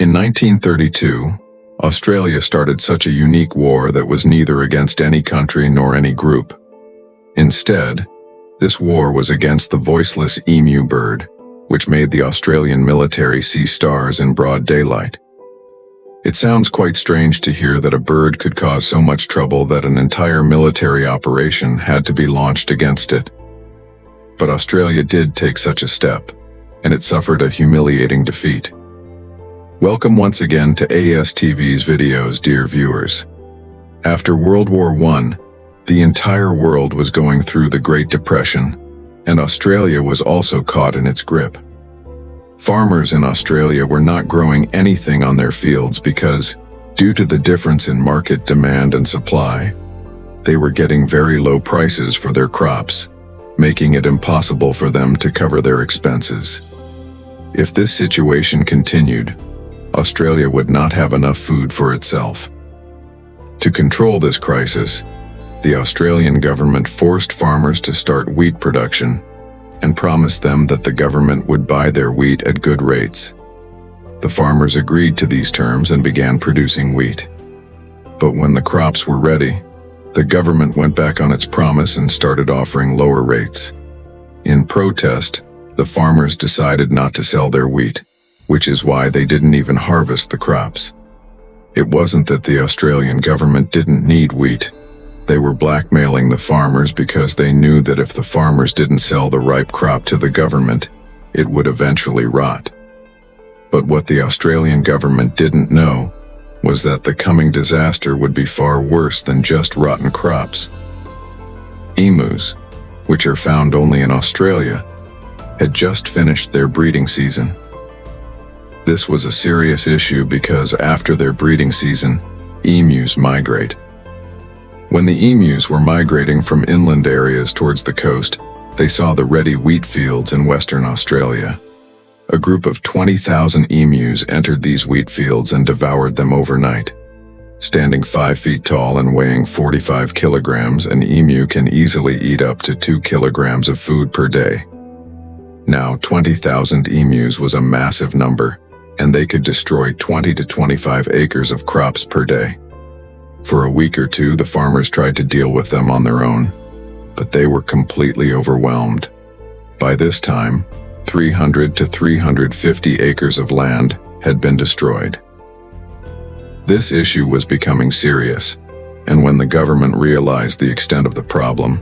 In 1932, Australia started such a unique war that was neither against any country nor any group. Instead, this war was against the voiceless emu bird, which made the Australian military see stars in broad daylight. It sounds quite strange to hear that a bird could cause so much trouble that an entire military operation had to be launched against it. But Australia did take such a step, and it suffered a humiliating defeat. Welcome once again to ASTV's videos, dear viewers. After World War I, the entire world was going through the Great Depression, and Australia was also caught in its grip. Farmers in Australia were not growing anything on their fields because, due to the difference in market demand and supply, they were getting very low prices for their crops, making it impossible for them to cover their expenses. If this situation continued, Australia would not have enough food for itself. To control this crisis, the Australian government forced farmers to start wheat production and promised them that the government would buy their wheat at good rates. The farmers agreed to these terms and began producing wheat. But when the crops were ready, the government went back on its promise and started offering lower rates. In protest, the farmers decided not to sell their wheat, which is why they didn't even harvest the crops. It wasn't that the Australian government didn't need wheat. They were blackmailing the farmers because they knew that if the farmers didn't sell the ripe crop to the government, it would eventually rot. But what the Australian government didn't know was that the coming disaster would be far worse than just rotten crops. Emus, which are found only in Australia, had just finished their breeding season. This was a serious issue because after their breeding season, emus migrate. When the emus were migrating from inland areas towards the coast, they saw the ready wheat fields in Western Australia. A group of 20,000 emus entered these wheat fields and devoured them overnight. Standing 5 feet tall and weighing 45 kilograms, an emu can easily eat up to 2 kilograms of food per day. Now, 20,000 emus was a massive number, and they could destroy 20 to 25 acres of crops per day. For a week or two, the farmers tried to deal with them on their own, but they were completely overwhelmed. By this time, 300 to 350 acres of land had been destroyed. This issue was becoming serious, and when the government realized the extent of the problem,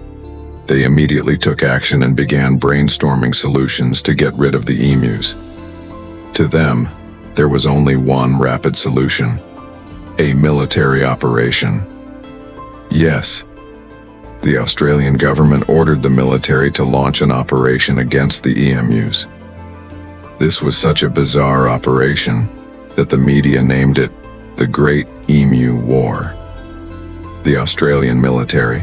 they immediately took action and began brainstorming solutions to get rid of the emus. To them, there was only one rapid solution: a military operation. Yes, the Australian government ordered the military to launch an operation against the emus. This was such a bizarre operation that the media named it the Great Emu War. The Australian military,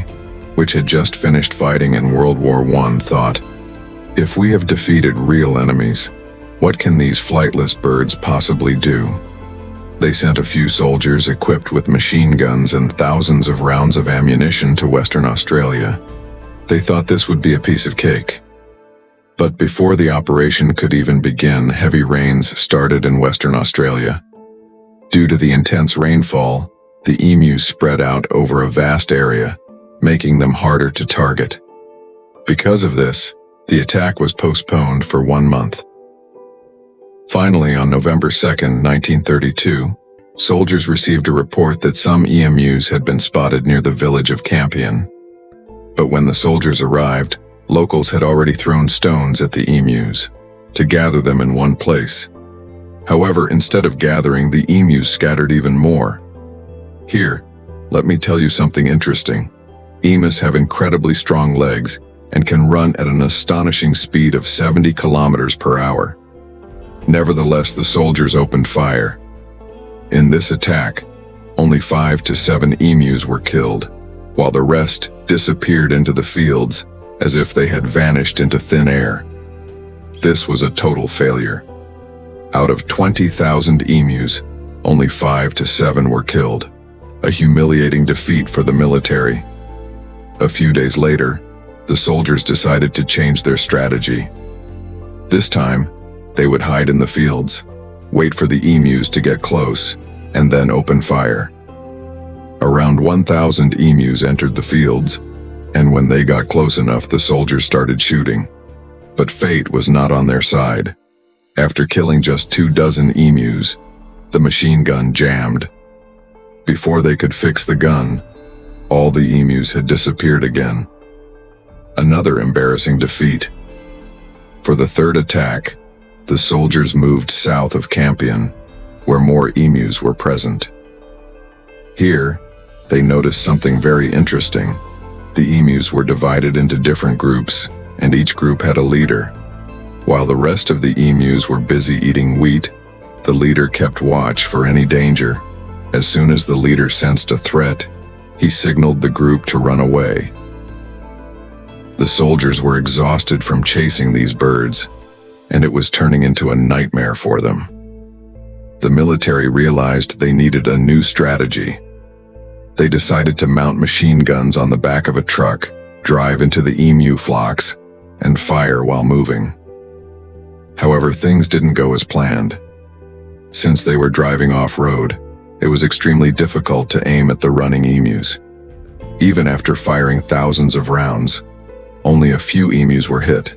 which had just finished fighting in World War I, thought, if we have defeated real enemies, what can these flightless birds possibly do? They sent a few soldiers equipped with machine guns and thousands of rounds of ammunition to Western Australia. They thought this would be a piece of cake. But before the operation could even begin, heavy rains started in Western Australia. Due to the intense rainfall, the emus spread out over a vast area, making them harder to target. Because of this, the attack was postponed for 1 month. Finally, on November 2, 1932, soldiers received a report that some emus had been spotted near the village of Campion. But when the soldiers arrived, locals had already thrown stones at the emus to gather them in one place. However, instead of gathering, the emus scattered even more. Here, let me tell you something interesting. Emus have incredibly strong legs and can run at an astonishing speed of 70 kilometers per hour. Nevertheless, the soldiers opened fire. In this attack, only 5 to 7 emus were killed, while the rest disappeared into the fields as if they had vanished into thin air. This was a total failure. Out of 20,000 emus, only 5 to 7 were killed, a humiliating defeat for the military. A few days later, the soldiers decided to change their strategy. This time, they would hide in the fields, wait for the emus to get close, and then open fire. Around 1,000 emus entered the fields, and when they got close enough, the soldiers started shooting. But fate was not on their side. After killing just 24 emus, the machine gun jammed. Before they could fix the gun, all the emus had disappeared again. Another embarrassing defeat. For the third attack, the soldiers moved south of Campion, where more emus were present. Here, they noticed something very interesting. The emus were divided into different groups, and each group had a leader. While the rest of the emus were busy eating wheat, the leader kept watch for any danger. As soon as the leader sensed a threat, he signaled the group to run away. The soldiers were exhausted from chasing these birds, and it was turning into a nightmare for them. The military realized they needed a new strategy. They decided to mount machine guns on the back of a truck, drive into the emu flocks, and fire while moving. However, things didn't go as planned. Since they were driving off-road, it was extremely difficult to aim at the running emus. Even after firing thousands of rounds, only a few emus were hit.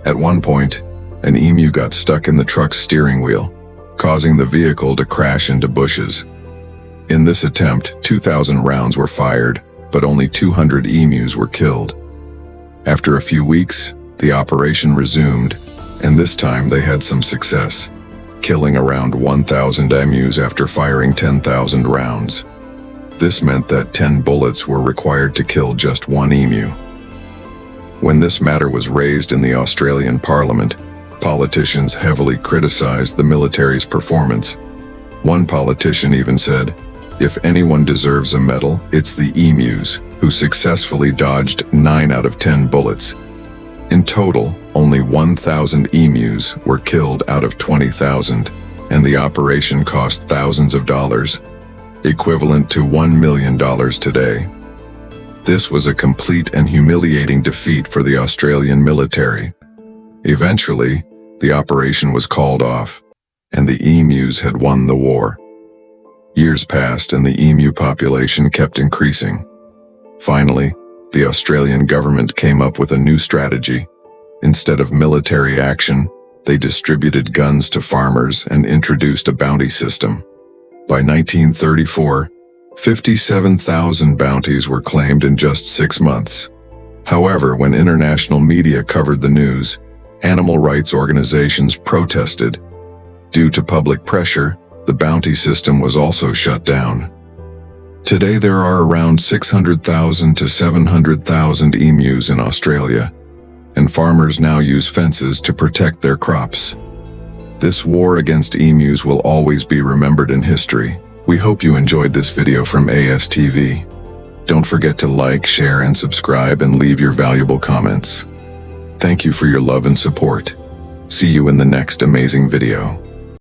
At one point, an emu got stuck in the truck's steering wheel, causing the vehicle to crash into bushes. In this attempt, 2,000 rounds were fired, but only 200 emus were killed. After a few weeks, the operation resumed, and this time they had some success, killing around 1,000 emus after firing 10,000 rounds. This meant that 10 bullets were required to kill just one emu. When this matter was raised in the Australian Parliament, politicians heavily criticized the military's performance. One politician even said, "If anyone deserves a medal, it's the emus, who successfully dodged 9 out of 10 bullets." In total, only 1,000 emus were killed out of 20,000, and the operation cost thousands of dollars, equivalent to $1 million today. This was a complete and humiliating defeat for the Australian military. Eventually, the operation was called off, and the emus had won the war. Years passed and the emu population kept increasing. Finally, the Australian government came up with a new strategy. Instead of military action, they distributed guns to farmers and introduced a bounty system. By 1934, 57,000 bounties were claimed in just 6 months. However, when international media covered the news, animal rights organizations protested. Due to public pressure, the bounty system was also shut down. Today there are around 600,000 to 700,000 emus in Australia, and farmers now use fences to protect their crops. This war against emus will always be remembered in history. We hope you enjoyed this video from ASTV. Don't forget to like, share, and subscribe and leave your valuable comments. Thank you for your love and support. See you in the next amazing video.